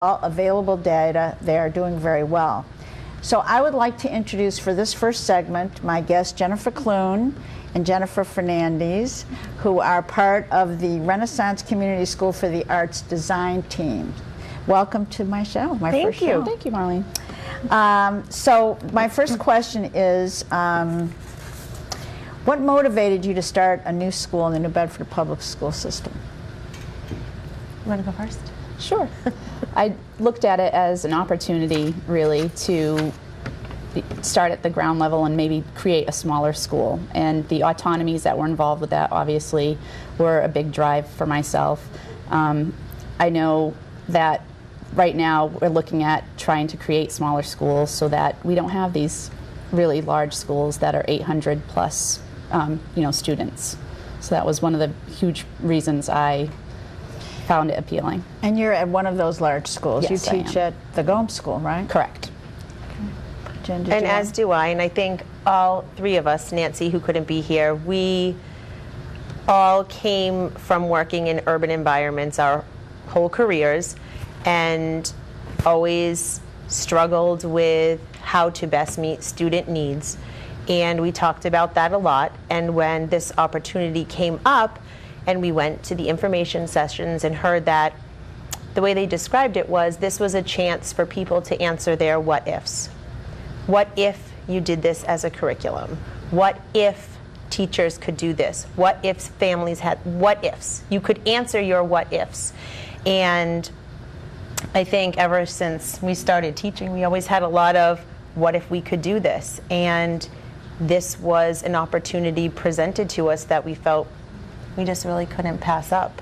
all available data, they are doing very well. So I would like to introduce for this first segment my guests Jennifer Clune and Jennifer Fernandez, who are part of the Renaissance Community School for the Arts design team. Welcome to my show, my first show. Thank you, Marlene. So my first question is, what motivated you to start a new school in the New Bedford public school system? You want to go first? Sure. I looked at it as an opportunity, really, to start at the ground level and maybe create a smaller school. And the autonomies that were involved with that, obviously, were a big drive for myself. I know that right now we're looking at trying to create smaller schools so that we don't have these really large schools that are 800 plus students. So that was one of the huge reasons I found it appealing. And you're at one of those large schools. Yes, you teach at the Gomes School, right? Correct. Okay. Jen, and as do I, and I think all three of us, Nancy, who couldn't be here, we all came from working in urban environments our whole careers and always struggled with how to best meet student needs. And we talked about that a lot. And when this opportunity came up, and we went to the information sessions and heard that the way they described it was this was a chance for people to answer their what ifs. What if you did this as a curriculum? What if teachers could do this? What if families had what ifs? You could answer your what ifs. And I think ever since we started teaching, we always had a lot of what if we could do this? And this was an opportunity presented to us that we felt we just really couldn't pass up.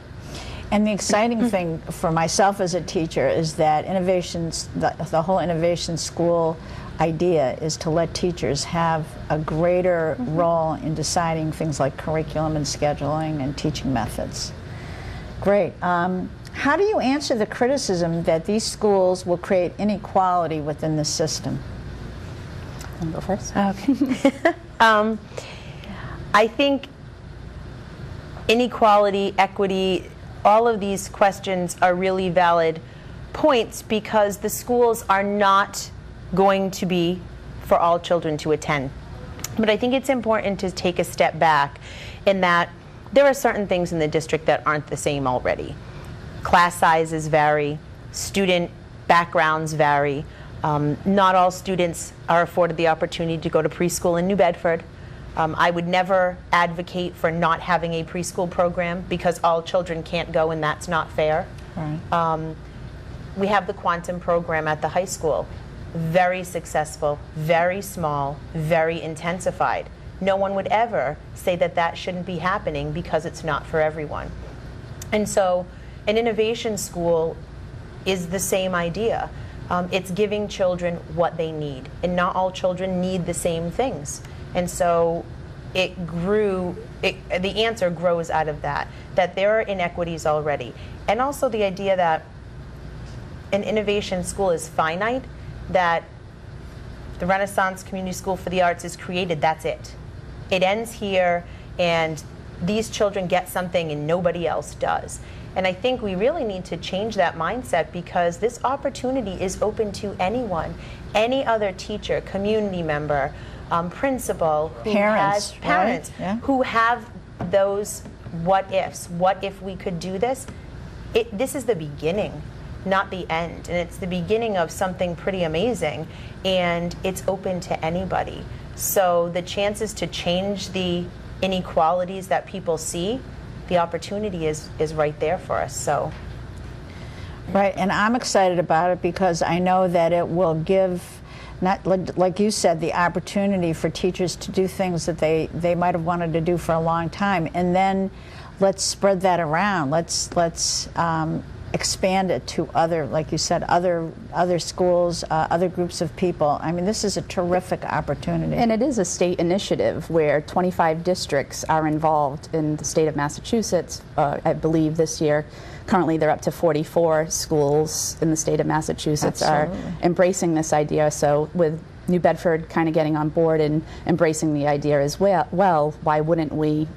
And the exciting thing for myself as a teacher is that the whole innovation school idea is to let teachers have a greater role in deciding things like curriculum and scheduling and teaching methods. Great. How do you answer the criticism that these schools will create inequality within the system? I'll go first. Okay. I think inequality, equity, all of these questions are really valid points because the schools are not going to be for all children to attend. But I think it's important to take a step back in that there are certain things in the district that aren't the same already. Class sizes vary, student backgrounds vary. Not all students are afforded the opportunity to go to preschool in New Bedford. I would never advocate for not having a preschool program because all children can't go and that's not fair. Right. We have the quantum program at the high school. Very successful, very small, very intensified. No one would ever say that that shouldn't be happening because it's not for everyone. And so an innovation school is the same idea. It's giving children what they need, and not all children need the same things. And so the answer grows out of that there are inequities already. And also the idea that an innovation school is finite, that the Renaissance Community School for the Arts is created, that's it. It ends here, and these children get something and nobody else does. And I think we really need to change that mindset because this opportunity is open to anyone, any other teacher, community member, principal, parents, parents right? Yeah. who have those what ifs. What if we could do this? This is the beginning, not the end. And it's the beginning of something pretty amazing, and it's open to anybody. So the chances to change the inequalities that people see, the opportunity is right there for us. So. Right, and I'm excited about it because I know that it will give, not like you said, the opportunity for teachers to do things that they might have wanted to do for a long time, and then let's spread that around. Let's expand it to other, like you said, other schools, other groups of people. I mean, this is a terrific opportunity. And it is a state initiative where 25 districts are involved in the state of Massachusetts. I believe this year, currently they're up to 44 schools in the state of Massachusetts are embracing this idea. So with New Bedford kind of getting on board and embracing the idea as well, why wouldn't we,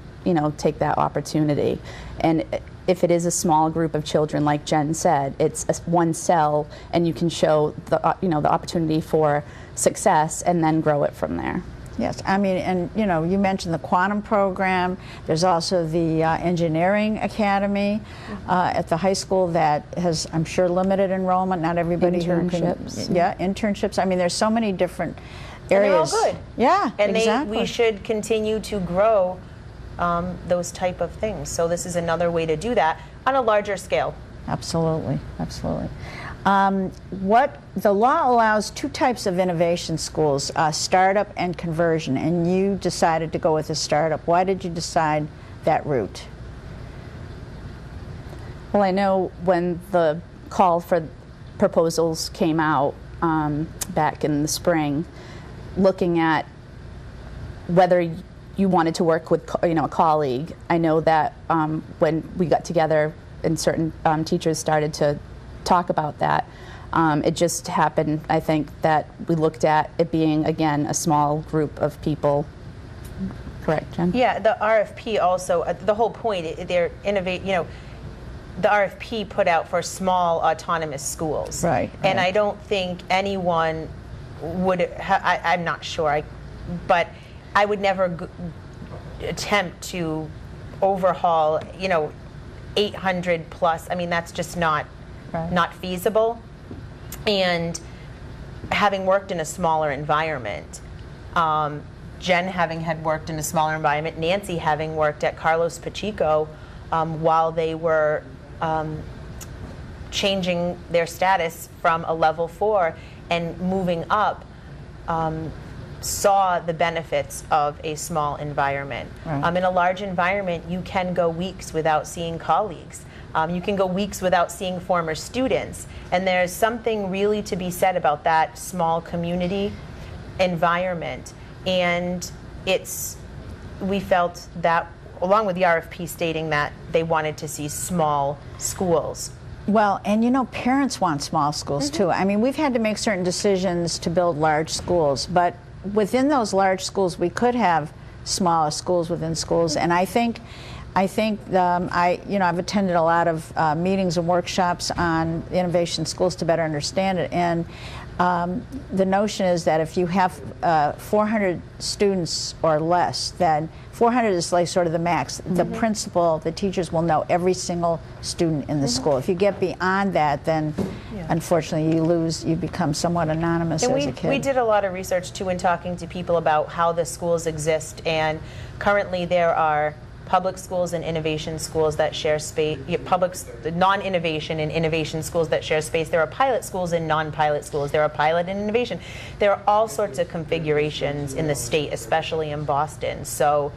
take that opportunity? And if it is a small group of children, like Jen said, it's one cell, and you can show the the opportunity for success, and then grow it from there. Yes, I mean, and you mentioned the quantum program. There's also the engineering academy at the high school that has, I'm sure, limited enrollment. Not everybody internships. Internships. I mean, there's so many different areas. And they're all good. Yeah, and exactly. we should continue to grow those type of things. So this is another way to do that on a larger scale. Absolutely, absolutely. What the law allows two types of innovation schools, startup and conversion, and you decided to go with a startup. Why did you decide that route? Well, I know when the call for proposals came out back in the spring, looking at whether you wanted to work with a colleague, I know that when we got together and certain teachers started to talk about that, it just happened, I think, that we looked at it being, again, a small group of people. Correct, Jen? Yeah, the RFP also, the whole point, they're innovate, the RFP put out for small autonomous schools. Right. And I don't think anyone would, I'm not sure, but I would never attempt to overhaul, 800 plus. I mean, that's just not feasible. And having worked in a smaller environment, Jen had worked in a smaller environment, Nancy having worked at Carlos Pacheco while they were changing their status from a level 4 and moving up, saw the benefits of a small environment. Right. In a large environment, you can go weeks without seeing colleagues. You can go weeks without seeing former students. And there's something really to be said about that small community environment. And we felt that, along with the RFP stating that they wanted to see small schools. Well, and parents want small schools too. I mean, we've had to make certain decisions to build large schools, but within those large schools, we could have smaller schools within schools. And I think I've attended a lot of meetings and workshops on innovation schools to better understand it. And the notion is that if you have 400 students or less, then 400 is like sort of the max. The principal, the teachers will know every single student in the school. If you get beyond that, then unfortunately you become somewhat anonymous and as a kid. We did a lot of research too in talking to people about how the schools exist, and currently there are public schools and innovation schools that share space, non-innovation and innovation schools that share space. There are pilot schools and non-pilot schools. There are pilot and innovation. There are all sorts of configurations in the state, especially in Boston. So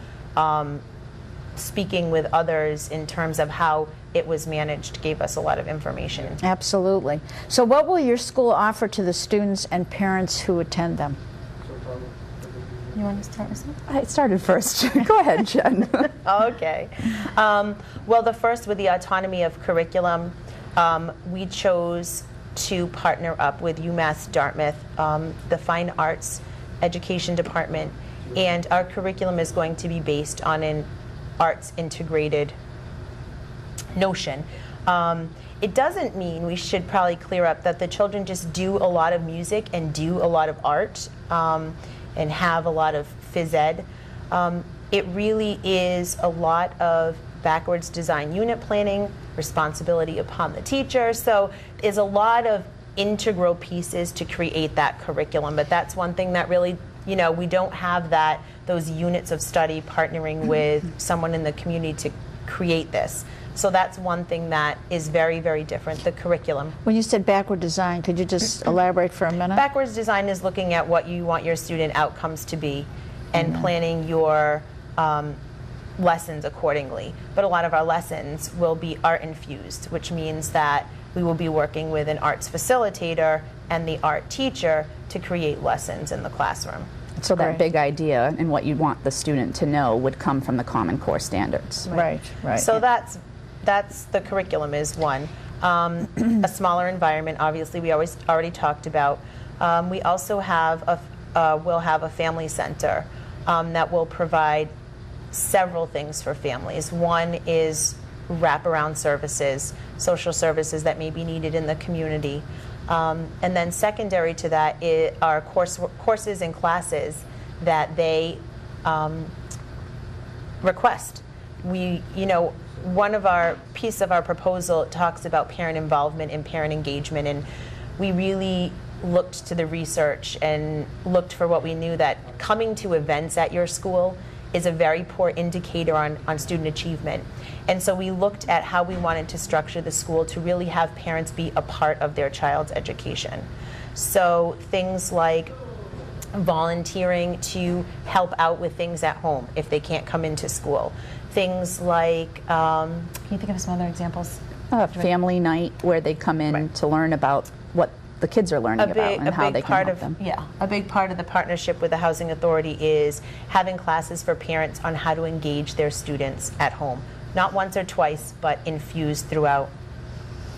speaking with others in terms of how it was managed gave us a lot of information. Absolutely. So what will your school offer to the students and parents who attend them? You want to start with something? I started first. Go ahead, Jen. Okay. Well, the first, with the autonomy of curriculum, we chose to partner up with UMass Dartmouth, the Fine Arts Education Department, and our curriculum is going to be based on an arts integrated notion. It doesn't mean, we should probably clear up, that the children just do a lot of music and do a lot of art and have a lot of phys ed. It really is a lot of backwards design unit planning, responsibility upon the teacher. So there's a lot of integral pieces to create that curriculum, but that's one thing that really, we don't have those units of study partnering with someone in the community to create this. So that's one thing that is very, very different, the curriculum. When you said backward design, could you just elaborate for a minute? Backwards design is looking at what you want your student outcomes to be and planning your lessons accordingly. But a lot of our lessons will be art infused, which means that we will be working with an arts facilitator and the art teacher to create lessons in the classroom. So that big idea and what you want the student to know would come from the Common Core standards. Right. So that's the curriculum is one. A smaller environment, obviously, we already talked about. We also have will have a family center that will provide several things for families. One is wraparound services, social services that may be needed in the community. And then secondary to that are courses and classes that they request. One of our piece of our proposal talks about parent involvement and parent engagement, and we really looked to the research and looked for what we knew, that coming to events at your school is a very poor indicator on student achievement. And so we looked at how we wanted to structure the school to really have parents be a part of their child's education. So things like volunteering to help out with things at home if they can't come into school. Things like, can you think of some other examples? Family night where they come in to learn about what the kids are learning about and how they can help them. Yeah, a big part of the partnership with the Housing Authority is having classes for parents on how to engage their students at home. Not once or twice, but infused throughout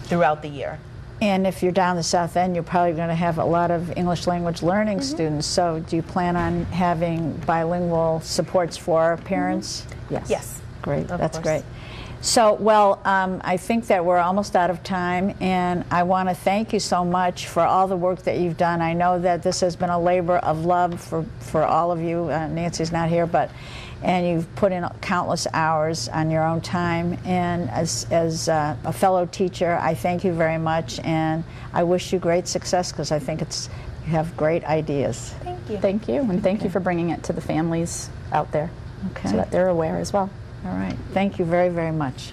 the year. And if you're down the South End, you're probably going to have a lot of English language learning students. So do you plan on having bilingual supports for parents? Yes. Yes. Great, Of that's course. great. So, well, I think that we're almost out of time, and I want to thank you so much for all the work that you've done. I know that this has been a labor of love for all of you. Nancy's not here, and you've put in countless hours on your own time. And as a fellow teacher, I thank you very much, and I wish you great success, because I think you have great ideas. Thank you. Thank you, and thank you for bringing it to the families out there, Okay. so that they're aware as well. All right. Thank you very, very much.